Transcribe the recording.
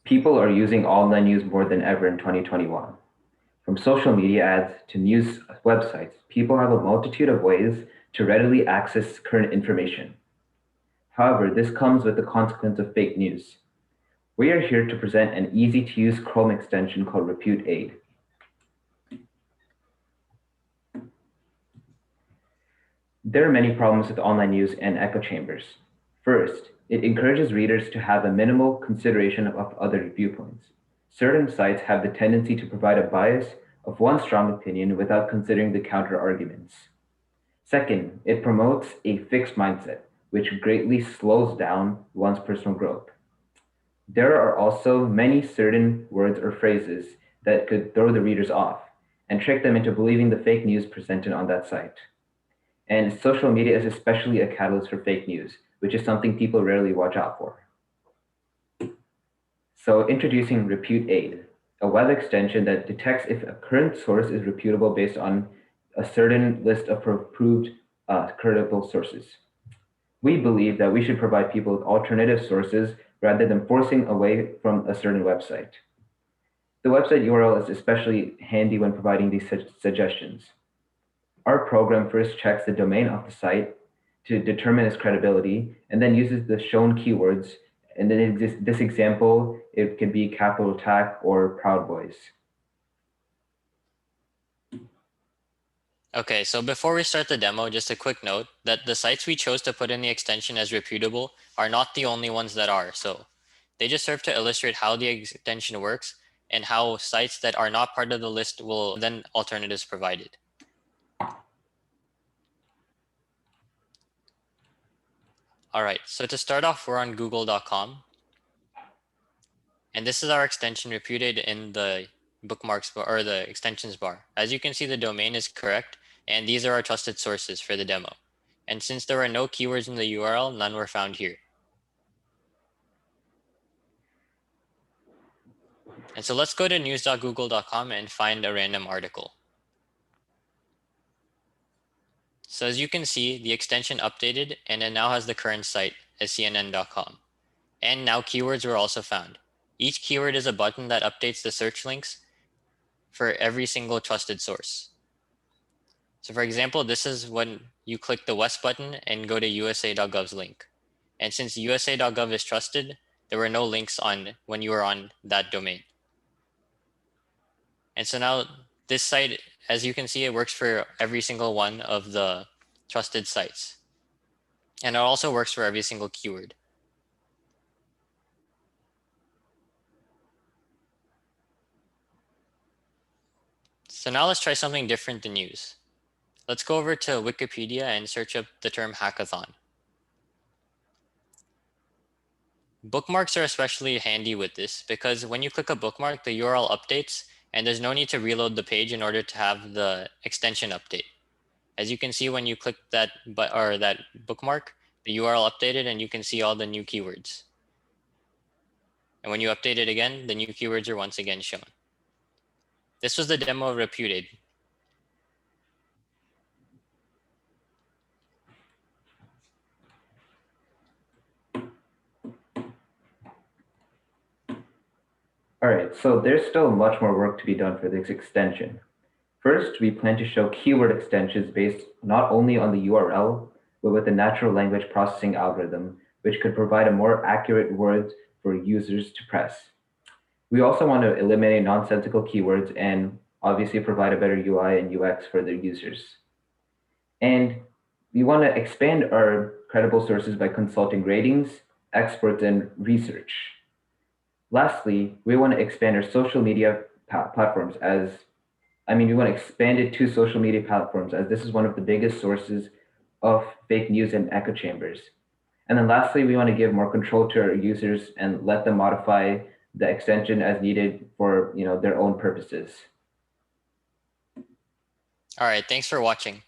People are using online news more than ever in 2021. From social media ads to news websites, people have a multitude of ways to readily access current information. However, this comes with the consequence of fake news. We are here to present an easy-to-use Chrome extension called ReputeAid. There are many problems with online news and echo chambers. First, it encourages readers to have a minimal consideration of other viewpoints. Certain sites have the tendency to provide a bias of one strong opinion without considering the counter-arguments. Second, it promotes a fixed mindset, which greatly slows down one's personal growth. There are also many certain words or phrases that could throw the readers off and trick them into believing the fake news presented on that site. And social media is especially a catalyst for fake news, which is something people rarely watch out for. So introducing ReputeAid, a web extension that detects if a current source is reputable based on a certain list of approved credible sources. We believe that we should provide people with alternative sources rather than forcing away from a certain website. The website URL is especially handy when providing these suggestions. Our program first checks the domain of the site to determine its credibility and then uses the shown keywords. And then in this example, it can be capital attack or Proud Boys. Okay, so before we start the demo, just a quick note that the sites we chose to put in the extension as reputable are not the only ones that are. So they just serve to illustrate how the extension works and how sites that are not part of the list will then alternatives provided. All right, so to start off, we're on google.com. And this is our extension ReputeAid in the bookmarks bar, or the extensions bar. As you can see, the domain is correct, and these are our trusted sources for the demo. And since there are no keywords in the URL, none were found here. And so let's go to news.google.com and find a random article. So as you can see, the extension updated and it now has the current site as cnn.com. And now keywords were also found. Each keyword is a button that updates the search links for every single trusted source. So for example, this is when you click the West button and go to usa.gov's link. And since usa.gov is trusted, there were no links on when you were on that domain. And so now this site, as you can see, it works for every single one of the trusted sites. And it also works for every single keyword. So now let's try something different than news. Let's go over to Wikipedia and search up the term hackathon. Bookmarks are especially handy with this because when you click a bookmark, the URL updates and there's no need to reload the page in order to have the extension update. As you can see, when you click that bookmark, the URL updated and you can see all the new keywords. And when you update it again, the new keywords are once again shown. This was the demo of ReputeAid. All right, so there's still much more work to be done for this extension. First, we plan to show keyword extensions based not only on the URL, but with a natural language processing algorithm, which could provide a more accurate word for users to press. We also want to eliminate nonsensical keywords and obviously provide a better UI and UX for their users. And we want to expand our credible sources by consulting ratings, experts, and research. Lastly, we want to expand our social media platforms we want to expand it to social media platforms as this is one of the biggest sources of fake news and echo chambers. And then lastly, we want to give more control to our users and let them modify the extension as needed for their own purposes. All right, thanks for watching.